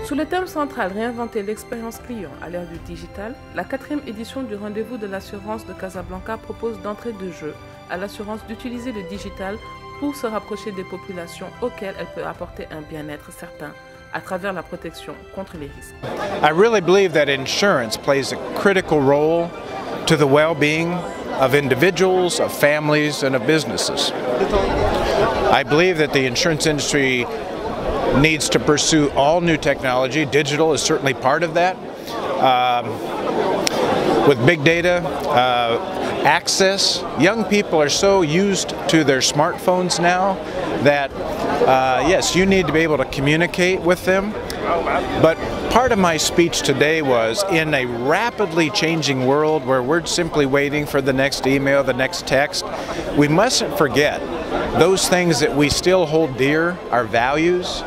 Sous le thème central Réinventer l'expérience client à l'ère du digital, la 4e édition du Rendez-vous de l'assurance de Casablanca propose d'entrée de jeu à l'assurance d'utiliser le digital pour se rapprocher des populations auxquelles elle peut apporter un bien-être certain à travers la protection contre les risques. I really believe that insurance plays a critical role to the well-being of individuals, of families, and of businesses. I believe that the insurance industry needs to pursue all new technology. Digital is certainly part of that. With big data, access, young people are so used to their smartphones now that, yes, you need to be able to communicate with them. But part of my speech today was in a rapidly changing world where we're simply waiting for the next email, the next text, we mustn't forget those things that we still hold dear, our values,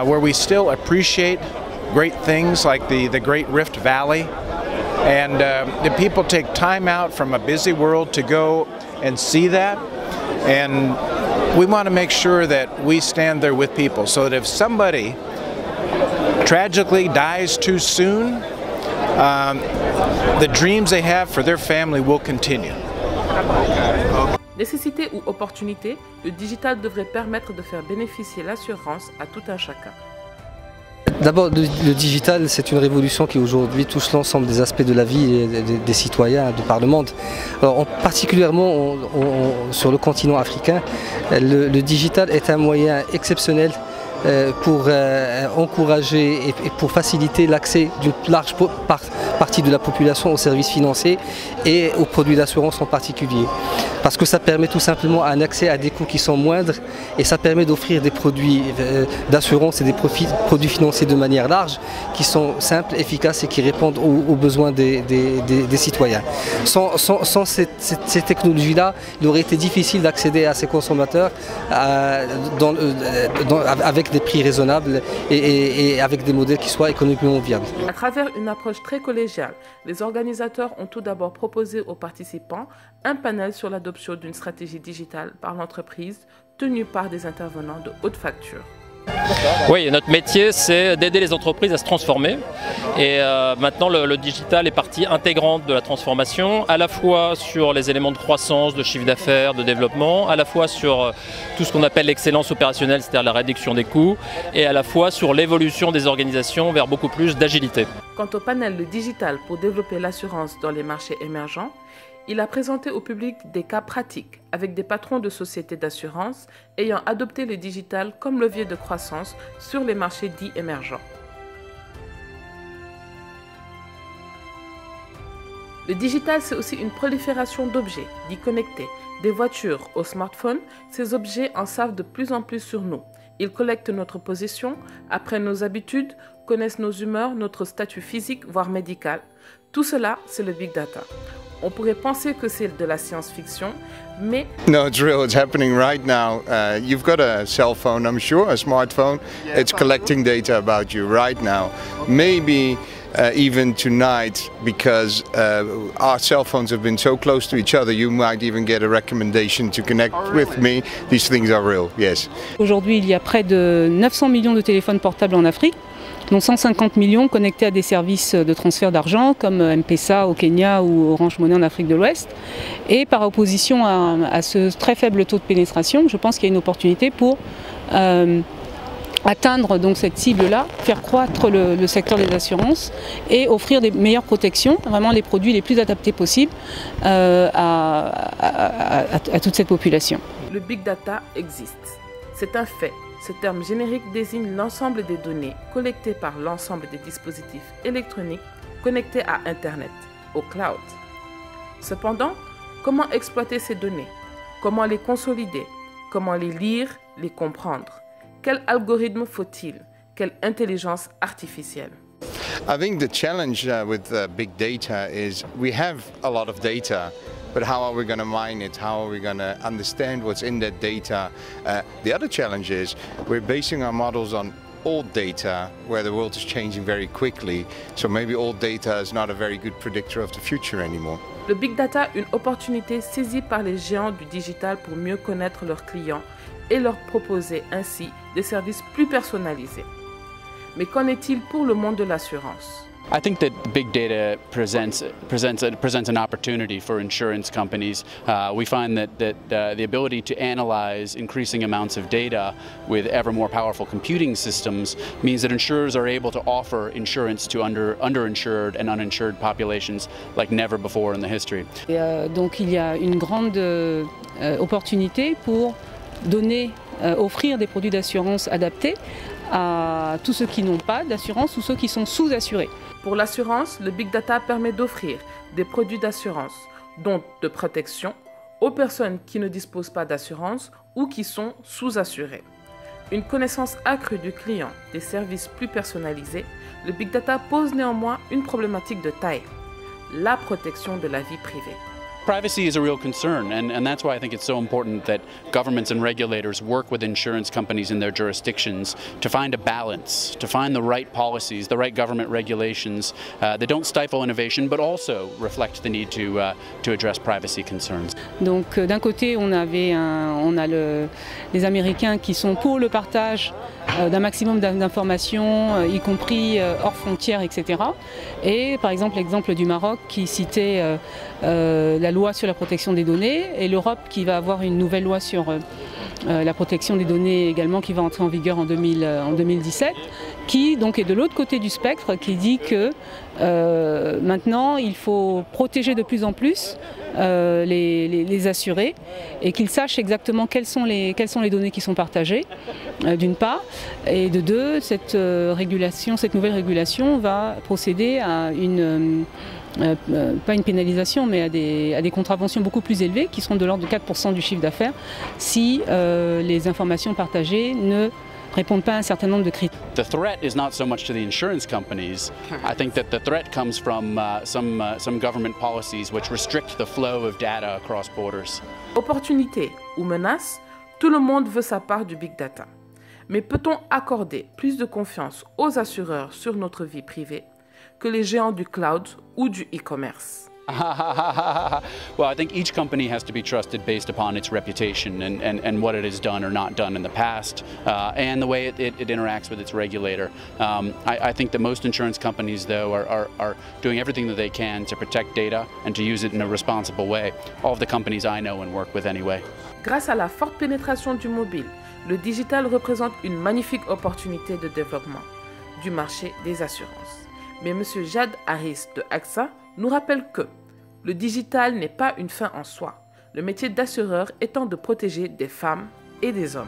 where we still appreciate great things like the Great Rift Valley. And the people take time out from a busy world to go and see that. And we want to make sure that we stand there with people so that if somebody tragically dies too soon, the dreams they have for their family will continue. Nécessité ou opportunité, le digital devrait permettre de faire bénéficier l'assurance à tout un chacun. D'abord, le digital, c'est une révolution qui aujourd'hui touche l'ensemble des aspects de la vie des citoyens de par le monde. Alors, particulièrement sur le continent africain, le digital est un moyen exceptionnel pour encourager et pour faciliter l'accès d'une large partie de la population aux services financiers et aux produits d'assurance en particulier. Parce que ça permet tout simplement un accès à des coûts qui sont moindres et ça permet d'offrir des produits d'assurance et des produits financiers de manière large qui sont simples, efficaces et qui répondent aux besoins des citoyens. Sans ces technologies-là, il aurait été difficile d'accéder à ces consommateurs avec des prix raisonnables et avec des modèles qui soient économiquement viables. À travers une approche très collégiale, les organisateurs ont tout d'abord proposé aux participants un panel sur l'adoption d'une stratégie digitale par l'entreprise tenue par des intervenants de haute facture. Oui, notre métier, c'est d'aider les entreprises à se transformer. Et maintenant, le digital est partie intégrante de la transformation, à la fois sur les éléments de croissance, de chiffre d'affaires, de développement, à la fois sur tout ce qu'on appelle l'excellence opérationnelle, c'est-à-dire la réduction des coûts, et à la fois sur l'évolution des organisations vers beaucoup plus d'agilité. Quant au panel de digital pour développer l'assurance dans les marchés émergents, il a présenté au public des cas pratiques avec des patrons de sociétés d'assurance ayant adopté le digital comme levier de croissance sur les marchés dits émergents. Le digital, c'est aussi une prolifération d'objets dits connectés, des voitures aux smartphones. Ces objets en savent de plus en plus sur nous. Ils collectent notre position, apprennent nos habitudes, connaissent nos humeurs, notre statut physique, voire médical. Tout cela, c'est le big data. On pourrait penser que c'est de la science-fiction, mais... No, it's real. It's happening right now. You've got a cell phone, I'm sure, a smartphone. It's collecting data about you right now. Maybe even tonight, because our cell phones have been so close to each other, you might even get a recommendation to connect with me. These things are real, yes. Aujourd'hui, il y a près de 900 millions de téléphones portables en Afrique, dont 150 millions connectés à des services de transfert d'argent comme M-Pesa au Kenya ou Orange Money en Afrique de l'Ouest. Et par opposition à ce très faible taux de pénétration, je pense qu'il y a une opportunité pour atteindre donc cette cible-là, faire croître le secteur des assurances et offrir des meilleures protections, vraiment les produits les plus adaptés possibles à toute cette population. Le big data existe. C'est un fait. Ce terme générique désigne l'ensemble des données collectées par l'ensemble des dispositifs électroniques connectés à Internet, au cloud. Cependant, comment exploiter ces données? Comment les consolider? Comment les lire, les comprendre? Quel algorithme faut-il? Quelle intelligence artificielle? I think the challenge with big data is we have a lot of data, but how are we going to mine it? How are we going to understand what's in that data? The other challenge is we're basing our models on old data where the world is changing very quickly, so maybe old data is not a very good predictor of the future anymore. Le big data, une opportunité saisie par les géants du digital pour mieux connaître leurs clients et leur proposer ainsi des services plus personnalisés. Mais qu'en est-il pour le monde de l'assurance? I think that big data presents an opportunity for insurance companies. We find that the ability to analyze increasing amounts of data with ever more powerful computing systems means that insurers are able to offer insurance to underinsured and uninsured populations like never before in the history. Donc il y a une grande opportunité pour offrir des produits d'assurance adaptés à tous ceux qui n'ont pas d'assurance ou ceux qui sont sous-assurés. Pour l'assurance, le Big Data permet d'offrir des produits d'assurance, dont de protection, aux personnes qui ne disposent pas d'assurance ou qui sont sous-assurées. Une connaissance accrue du client, des services plus personnalisés, le Big Data pose néanmoins une problématique de taille, la protection de la vie privée. Privacy is a real concern, and that's why I think it's so important that governments and regulators work with insurance companies in their jurisdictions to find a balance, to find the right policies, the right government regulations that don't stifle innovation, but also reflect the need to address privacy concerns. Donc d'un côté, on a les Américains qui sont pour le partage d'un maximum d'informations, y compris hors frontières, etc. Et par exemple, l'exemple du Maroc qui citait la loi sur la protection des données et l'Europe qui va avoir une nouvelle loi sur la protection des données également qui va entrer en vigueur en 2017, qui donc est de l'autre côté du spectre, qui dit que maintenant il faut protéger de plus en plus les assurés et qu'ils sachent exactement quelles sont les données qui sont partagées, d'une part, et de deux, cette nouvelle régulation va procéder à pas une pénalisation, mais à des contraventions beaucoup plus élevées qui seront de l'ordre de 4% du chiffre d'affaires si les informations partagées ne répondent pas à un certain nombre de critères. The threat is not so much to the insurance companies. I think that the threat comes from some government policies which restrict the flow of data across borders. Opportunité ou menace, tout le monde veut sa part du Big Data. Mais peut-on accorder plus de confiance aux assureurs sur notre vie privée que les géants du cloud ou du e-commerce? Well, I think each company has to be trusted based upon its reputation and what it has done or not done in the past, and the way it interacts with its regulator. I think that most insurance companies, though, are doing everything that they can to protect data and to use it in a responsible way. All of the companies I know and work with anyway. Grâce à la forte pénétration du mobile, le digital représente une magnifique opportunité de développement du marché des assurances. Mais M. Jad Harris de AXA nous rappelle que le digital n'est pas une fin en soi, le métier d'assureur étant de protéger des femmes et des hommes.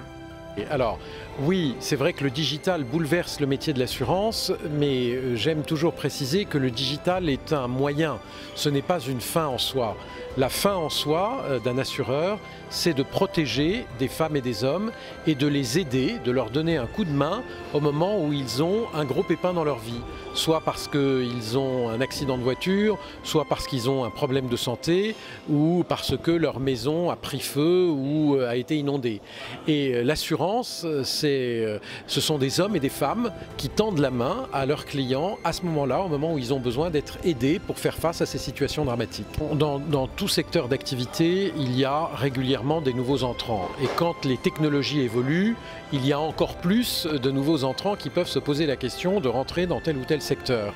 Alors, oui, c'est vrai que le digital bouleverse le métier de l'assurance, mais j'aime toujours préciser que le digital est un moyen, ce n'est pas une fin en soi. La fin en soi d'un assureur, c'est de protéger des femmes et des hommes et de les aider, de leur donner un coup de main au moment où ils ont un gros pépin dans leur vie. Soit parce qu'ils ont un accident de voiture, soit parce qu'ils ont un problème de santé, ou parce que leur maison a pris feu ou a été inondée. Et l'assurance, ce sont des hommes et des femmes qui tendent la main à leurs clients à ce moment-là, au moment où ils ont besoin d'être aidés pour faire face à ces situations dramatiques. Dans tout secteur d'activité, il y a régulièrement des nouveaux entrants. Et quand les technologies évoluent, il y a encore plus de nouveaux entrants qui peuvent se poser la question de rentrer dans tel ou tel secteur.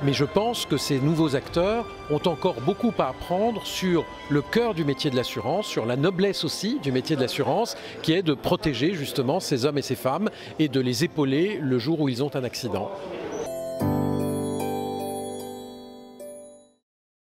Mais je pense que ces nouveaux acteurs ont encore beaucoup à apprendre sur le cœur du métier de l'assurance, sur la noblesse aussi du métier de l'assurance, qui est de protéger justement ces hommes et ces femmes et de les épauler le jour où ils ont un accident.